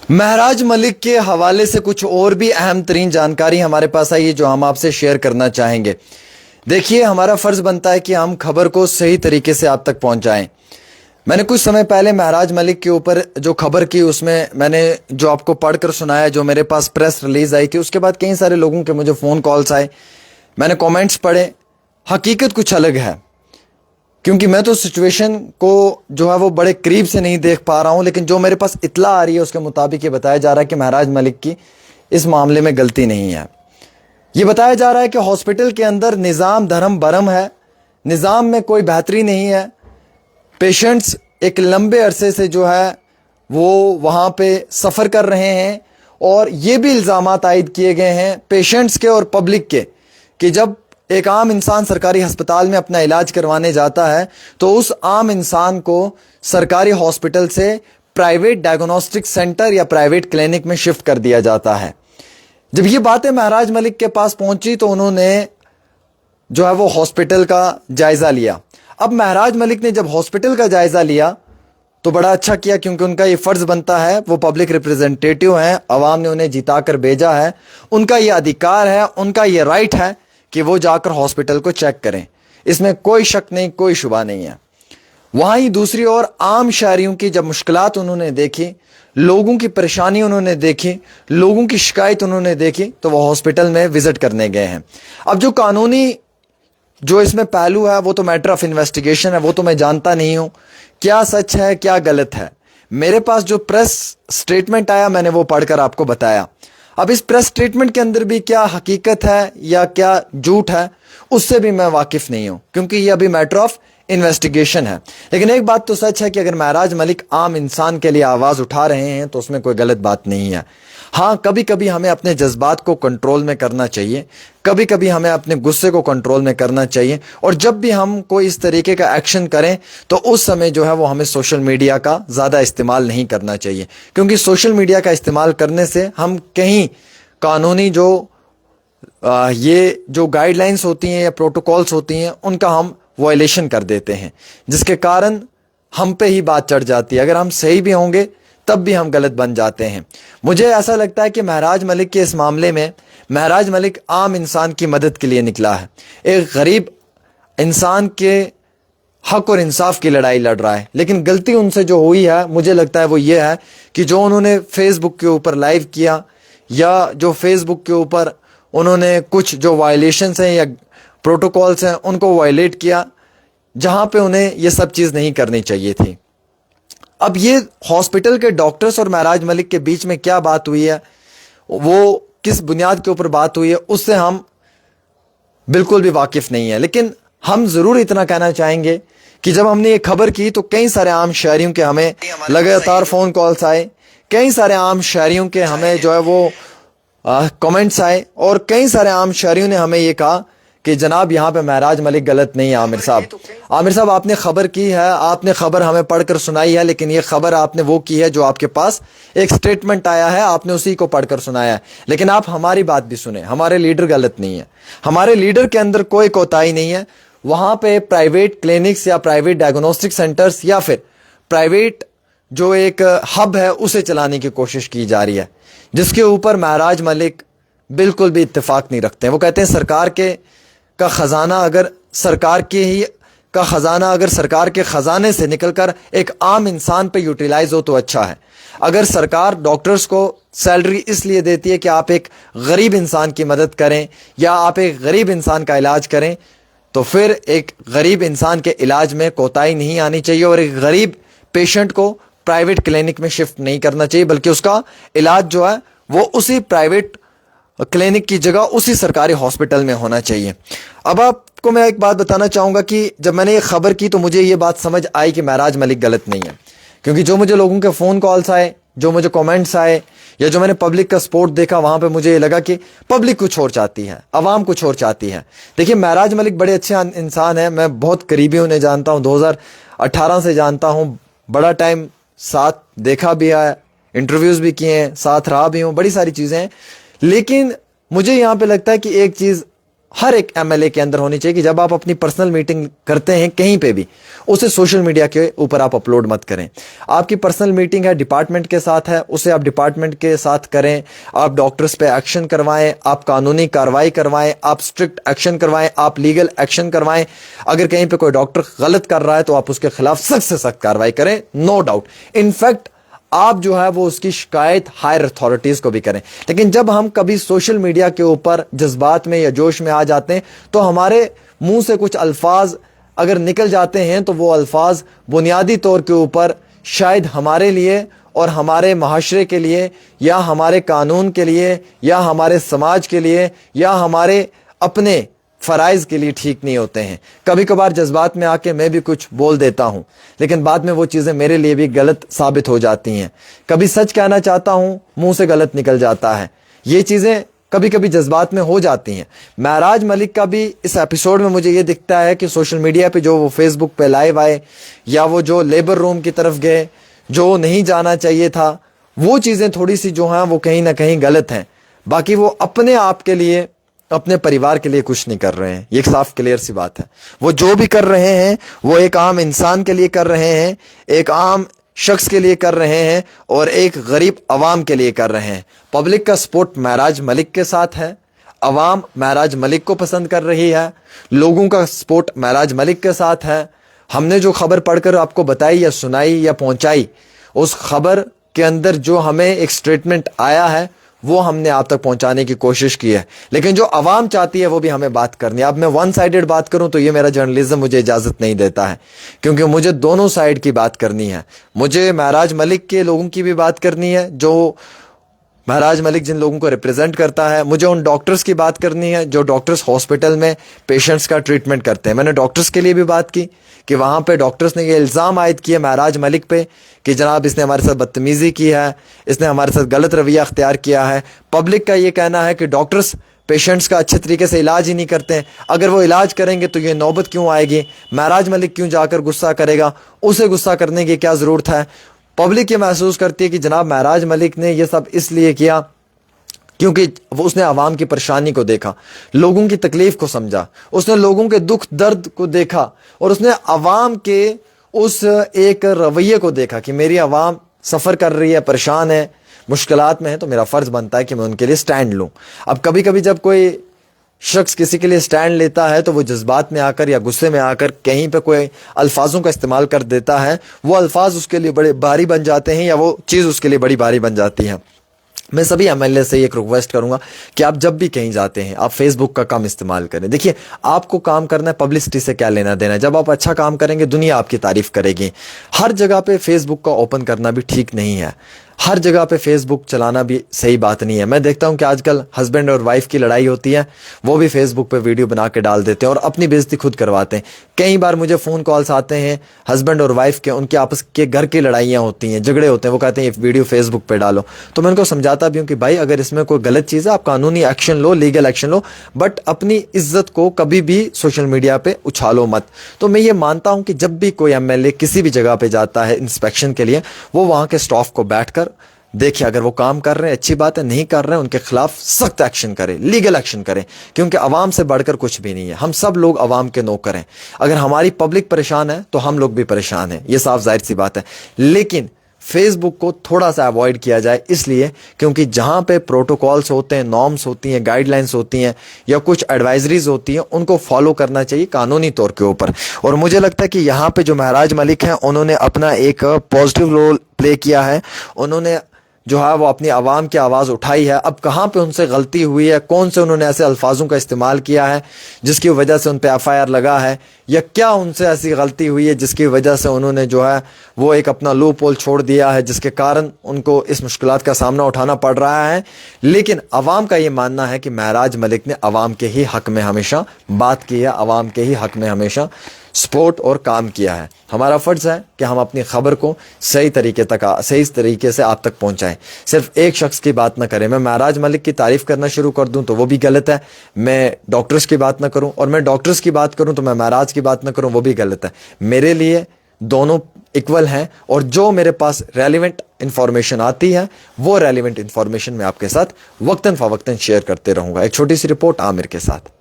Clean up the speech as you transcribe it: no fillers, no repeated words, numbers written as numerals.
महराज मलिक के हवाले से कुछ और भी अहम तरीन जानकारी हमारे पास आई है जो हम आपसे शेयर करना चाहेंगे। देखिए, हमारा फर्ज बनता है कि हम खबर को सही तरीके से आप तक पहुंचाएं। मैंने कुछ समय पहले महराज मलिक के ऊपर जो खबर की उसमें मैंने जो आपको पढ़कर सुनाया, जो मेरे पास प्रेस रिलीज आई थी, उसके बाद कई सारे लोगों के मुझे फ़ोन कॉल्स आए, मैंने कमेंट्स पढ़े। हकीकत कुछ अलग है, क्योंकि मैं तो सिचुएशन को जो है वो बड़े करीब से नहीं देख पा रहा हूं, लेकिन जो मेरे पास इत्ला आ रही है उसके मुताबिक ये बताया जा रहा है कि महराज मलिक की इस मामले में गलती नहीं है। ये बताया जा रहा है कि हॉस्पिटल के अंदर निज़ाम धर्म बरम है, निज़ाम में कोई बेहतरी नहीं है। पेशेंट्स एक लंबे अरसे से जो है वो वहाँ पे सफ़र कर रहे हैं, और ये भी इल्ज़ामात आयद किए गए हैं पेशेंट्स के और पब्लिक के कि जब एक आम इंसान सरकारी अस्पताल में अपना इलाज करवाने जाता है तो उस आम इंसान को सरकारी हॉस्पिटल से प्राइवेट डायग्नोस्टिक सेंटर या प्राइवेट क्लिनिक में शिफ्ट कर दिया जाता है। जब ये बातें महराज मलिक के पास पहुंची तो उन्होंने जो है वो हॉस्पिटल का जायजा लिया। अब महराज मलिक ने जब हॉस्पिटल का जायजा लिया तो बड़ा अच्छा किया, क्योंकि उनका ये फर्ज बनता है, वो पब्लिक रिप्रेजेंटेटिव हैं, अवाम ने उन्हें जिता कर भेजा है, उनका ये अधिकार है, उनका ये राइट है कि वो जाकर हॉस्पिटल को चेक करें। इसमें कोई शक नहीं, कोई शुबा नहीं है। वहां ही दूसरी ओर आम शहरियों की जब मुश्किलात उन्होंने देखी, लोगों की परेशानी उन्होंने देखी, लोगों की शिकायत उन्होंने देखी, तो वो हॉस्पिटल में विजिट करने गए हैं। अब जो कानूनी जो इसमें पहलू है वो तो मैटर ऑफ इन्वेस्टिगेशन है, वो तो मैं जानता नहीं हूं क्या सच है क्या गलत है। मेरे पास जो प्रेस स्टेटमेंट आया मैंने वो पढ़कर आपको बताया। अब इस प्रेस स्टेटमेंट के अंदर भी क्या हकीकत है या क्या झूठ है उससे भी मैं वाकिफ नहीं हूं, क्योंकि ये अभी मैटर ऑफ इन्वेस्टिगेशन है। लेकिन एक बात तो सच है कि अगर महराज मलिक आम इंसान के लिए आवाज उठा रहे हैं तो उसमें कोई गलत बात नहीं है। हाँ, कभी कभी हमें अपने जज्बात को कंट्रोल में करना चाहिए, कभी कभी हमें अपने गुस्से को कंट्रोल में करना चाहिए, और जब भी हम कोई इस तरीके का एक्शन करें तो उस समय जो है वो हमें सोशल मीडिया का ज़्यादा इस्तेमाल नहीं करना चाहिए, क्योंकि सोशल मीडिया का इस्तेमाल करने से हम कहीं कानूनी जो ये जो गाइडलाइंस होती हैं या प्रोटोकॉल्स होती हैं उनका हम वायलेशन कर देते हैं, जिसके कारण हम पे ही बात चढ़ जाती है। अगर हम सही भी होंगे तब भी हम गलत बन जाते हैं। मुझे ऐसा लगता है कि महराज मलिक के इस मामले में महराज मलिक आम इंसान की मदद के लिए निकला है, एक गरीब इंसान के हक और इंसाफ की लड़ाई लड़ रहा है। लेकिन गलती उनसे जो हुई है मुझे लगता है वो ये है कि जो उन्होंने फेसबुक के ऊपर लाइव किया, या जो फेसबुक के ऊपर उन्होंने कुछ जो वायलेशंस हैं या प्रोटोकॉल्स हैं उनको वायलेट किया, जहां पे उन्हें ये सब चीज़ नहीं करनी चाहिए थी। अब ये हॉस्पिटल के डॉक्टर्स और महराज मलिक के बीच में क्या बात हुई है, वो किस बुनियाद के ऊपर बात हुई है, उससे हम बिल्कुल भी वाकिफ नहीं है। लेकिन हम ज़रूर इतना कहना चाहेंगे कि जब हमने ये खबर की तो कई सारे आम शहरियों के हमें लगातार फ़ोन कॉल्स आए, कई सारे आम शहरियों के हमें जो है वो कमेंट्स आए, और कई सारे आम शहरियों ने हमें ये कहा कि जनाब यहाँ पे महराज मलिक गलत नहीं है। आमिर साहब आपने खबर की है, आपने खबर हमें पढ़कर सुनाई है, लेकिन ये खबर आपने वो की है जो आपके पास एक स्टेटमेंट आया है, आपने उसी को पढ़कर सुनाया है। लेकिन आप हमारी बात भी सुने, हमारे लीडर गलत नहीं है, हमारे लीडर के अंदर कोई कोताही नहीं है। वहाँ पे प्राइवेट क्लिनिक्स या प्राइवेट डायग्नोस्टिक सेंटर्स या फिर प्राइवेट जो एक हब है उसे चलाने की कोशिश की जा रही है, जिसके ऊपर महराज मलिक बिल्कुल भी इत्तेफाक नहीं रखते हैं। वो कहते हैं सरकार के का खजाना अगर सरकार के ही का खजाना अगर सरकार के खजाने से निकलकर एक आम इंसान पे यूटिलाइज हो तो अच्छा है। अगर सरकार डॉक्टर्स को सैलरी इसलिए देती है कि आप एक गरीब इंसान की मदद करें या आप एक गरीब इंसान का इलाज करें, तो फिर एक गरीब इंसान के इलाज में कोताही नहीं आनी चाहिए, और एक गरीब पेशेंट को प्राइवेट क्लिनिक में शिफ्ट नहीं करना चाहिए, बल्कि उसका इलाज जो है वो उसी प्राइवेट क्लिनिक की जगह उसी सरकारी हॉस्पिटल में होना चाहिए। अब आपको मैं एक बात बताना चाहूँगा कि जब मैंने ये खबर की तो मुझे ये बात समझ आई कि महराज मलिक गलत नहीं है, क्योंकि जो मुझे लोगों के फ़ोन कॉल्स आए, जो मुझे कमेंट्स आए, या जो मैंने पब्लिक का सपोर्ट देखा, वहाँ पे मुझे ये लगा कि पब्लिक कुछ और चाहती है, अवाम कुछ और चाहती है। देखिए, महराज मलिक बड़े अच्छे इंसान हैं, मैं बहुत करीबी उन्हें जानता हूँ, 2018 से जानता हूँ, बड़ा टाइम साथ देखा भी है, इंटरव्यूज़ भी किए हैं, साथ रहा भी हूँ, बड़ी सारी चीज़ें हैं। लेकिन मुझे यहाँ पे लगता है कि एक चीज़ हर एक एमएलए के अंदर होनी चाहिए कि जब आप अपनी पर्सनल मीटिंग करते हैं कहीं पे भी, उसे सोशल मीडिया के ऊपर आप अपलोड मत करें। आपकी पर्सनल मीटिंग है, डिपार्टमेंट के साथ है, उसे आप डिपार्टमेंट के साथ करें। आप डॉक्टर्स पे एक्शन करवाएं, आप कानूनी कार्रवाई करवाएं, आप स्ट्रिक्ट एक्शन करवाएं, आप लीगल एक्शन करवाएं। अगर कहीं पे कोई डॉक्टर गलत कर रहा है तो आप उसके खिलाफ सख्त से सख्त कार्रवाई करें, नो डाउट। इनफैक्ट आप जो है वो उसकी शिकायत हायर अथॉरिटीज को भी करें। लेकिन जब हम कभी सोशल मीडिया के ऊपर जज्बात में या जोश में आ जाते हैं तो हमारे मुंह से कुछ अल्फाज अगर निकल जाते हैं तो वो अल्फाज बुनियादी तौर के ऊपर शायद हमारे लिए और हमारे माशरे के लिए या हमारे कानून के लिए या हमारे समाज के लिए या हमारे अपने फ़राइज़ के लिए ठीक नहीं होते हैं। कभी कभार जज्बात में आके मैं भी कुछ बोल देता हूं, लेकिन बाद में वो चीज़ें मेरे लिए भी गलत साबित हो जाती हैं। कभी सच कहना चाहता हूं, मुंह से गलत निकल जाता है। ये चीज़ें कभी कभी जज्बात में हो जाती हैं। महराज मलिक का भी इस एपिसोड में मुझे ये दिखता है कि सोशल मीडिया पे जो वो फेसबुक पे लाइव आए या वो जो लेबर रूम की तरफ गए, जो नहीं जाना चाहिए था, वो चीज़ें थोड़ी सी जो हैं वो कहीं ना कहीं गलत हैं। बाकी वो अपने आप के लिए, अपने परिवार के लिए कुछ नहीं कर रहे हैं, ये एक साफ क्लियर सी बात है। वो जो भी कर रहे हैं वो एक आम इंसान के लिए कर रहे हैं, एक आम शख्स के लिए कर रहे हैं और एक गरीब अवाम के लिए कर रहे हैं। पब्लिक का सपोर्ट महराज मलिक के साथ है, अवाम महराज मलिक को पसंद कर रही है, लोगों का सपोर्ट महराज मलिक के साथ है। हमने जो खबर पढ़कर आपको बताई या सुनाई या पहुंचाई, उस खबर के अंदर जो हमें एक स्टेटमेंट आया है वो हमने आप तक पहुंचाने की कोशिश की है। लेकिन जो अवाम चाहती है वो भी हमें बात करनी है। अब मैं वन साइडेड बात करूं तो ये मेरा जर्नलिज्म मुझे इजाजत नहीं देता है, क्योंकि मुझे दोनों साइड की बात करनी है। मुझे महराज मलिक के लोगों की भी बात करनी है, जो महराज मलिक जिन लोगों को रिप्रेजेंट करता है। मुझे उन डॉक्टर्स की बात करनी है जो डॉक्टर्स हॉस्पिटल में पेशेंट्स का ट्रीटमेंट करते हैं। मैंने डॉक्टर्स के लिए भी बात की कि वहाँ पे डॉक्टर्स ने ये इल्ज़ाम आयद किया महराज मलिक पे कि जनाब इसने हमारे साथ बदतमीज़ी की है, इसने हमारे साथ गलत रवैया अख्तियार किया है। पब्लिक का ये कहना है कि डॉक्टर्स पेशेंट्स का अच्छे तरीके से इलाज ही नहीं करते हैं। अगर वो इलाज करेंगे तो ये नौबत क्यों आएगी, महराज मलिक क्यों जाकर गुस्सा करेगा, उसे गुस्सा करने की क्या ज़रूरत है। पब्लिक ये महसूस करती है कि जनाब महराज मलिक ने ये सब इसलिए किया क्योंकि वो उसने आवाम की परेशानी को देखा, लोगों की तकलीफ को समझा, उसने लोगों के दुख दर्द को देखा और उसने आवाम के उस एक रवैये को देखा कि मेरी आवाम सफ़र कर रही है, परेशान है, मुश्किलात में है, तो मेरा फ़र्ज़ बनता है कि मैं उनके लिए स्टैंड लूँ। अब कभी कभी जब कोई शख्स किसी के लिए स्टैंड लेता है तो वो जज्बात में आकर या गुस्से में आकर कहीं पे कोई अल्फाजों का इस्तेमाल कर देता है, वो अल्फाज उसके लिए बड़े भारी बन जाते हैं या वो चीज़ उसके लिए बड़ी भारी बन जाती है। मैं सभी एमएलए से एक रिक्वेस्ट करूंगा कि आप जब भी कहीं जाते हैं आप फेसबुक का कम इस्तेमाल करें। देखिए, आपको काम करना है, पब्लिसिटी से क्या लेना देना है। जब आप अच्छा काम करेंगे दुनिया आपकी तारीफ करेगी। हर जगह पे फेसबुक का ओपन करना भी ठीक नहीं है, हर जगह पे फेसबुक चलाना भी सही बात नहीं है। मैं देखता हूं कि आजकल हस्बैंड और वाइफ की लड़ाई होती है, वो भी फेसबुक पे वीडियो बना के डाल देते हैं और अपनी बेइज्जती खुद करवाते हैं। कई बार मुझे फ़ोन कॉल्स आते हैं हस्बैंड और वाइफ के, उनके आपस के घर की लड़ाइयाँ होती हैं, झगड़े होते हैं, वो कहते हैं ये वीडियो फेसबुक पे डालो। तो मैं उनको समझाता भी हूँ कि भाई अगर इसमें कोई गलत चीज़ है आप कानूनी action low, legal action low, but अपनी इज्जत को कभी भी सोशल मीडिया पे उछालो मत। तो मैं ये मानता हूँ कि जब भी कोई एमएलए किसी भी जगह पे जाता है इंस्पेक्शन के लिए, वो वहाँ के स्टाफ को बैठकर देखिए, अगर वो काम कर रहे हैं अच्छी बात है, नहीं कर रहे हैं उनके खिलाफ सख्त एक्शन करें, लीगल एक्शन करें, क्योंकि आवाम से बढ़कर कुछ भी नहीं है। हम सब लोग आवाम के नौकर हैं। अगर हमारी पब्लिक परेशान है तो हम लोग भी परेशान हैं, ये साफ जाहिर सी बात है। लेकिन फेसबुक को थोड़ा सा अवॉइड किया जाए, इसलिए क्योंकि जहां पे प्रोटोकॉल्स होते हैं, नॉर्म्स होती हैं, गाइडलाइंस होती हैं या कुछ एडवाइजरीज होती हैं, उनको फॉलो करना चाहिए कानूनी तौर के ऊपर। और मुझे लगता है कि यहाँ पे जो महराज मलिक हैं उन्होंने अपना एक पॉजिटिव रोल प्ले किया है। उन्होंने जो है वो अपनी आवाम की आवाज़ उठाई है। अब कहाँ पे उनसे गलती हुई है, कौन से उन्होंने ऐसे अल्फाजों का इस्तेमाल किया है जिसकी वजह से उन पे एफआईआर लगा है, या क्या उनसे ऐसी गलती हुई है जिसकी वजह से उन्होंने जो है वो एक अपना लूप होल छोड़ दिया है, जिसके कारण उनको इस मुश्किलात का सामना उठाना पड़ रहा है। लेकिन अवाम का ये मानना है कि महराज मलिक ने अवाम के ही हक में हमेशा बात की है, अवाम के ही हक में हमेशा सपोर्ट और काम किया है। हमारा फ़र्ज़ है कि हम अपनी ख़बर को सही तरीके से आप तक पहुंचाएं। सिर्फ एक शख्स की बात ना करें। मैं महराज मलिक की तारीफ़ करना शुरू कर दूं तो वो भी गलत है, मैं डॉक्टर्स की बात ना करूं और मैं डॉक्टर्स की बात करूं तो मैं महराज की बात ना करूं, वो भी गलत है। मेरे लिए दोनों इक्वल हैं और जो मेरे पास रेलिवेंट इंफॉर्मेशन आती है वो रेलिवेंट इंफॉर्मेशन मैं आपके साथ वक्तन फ़वक्तन शेयर करते रहूँगा। एक छोटी सी रिपोर्ट आमिर के साथ।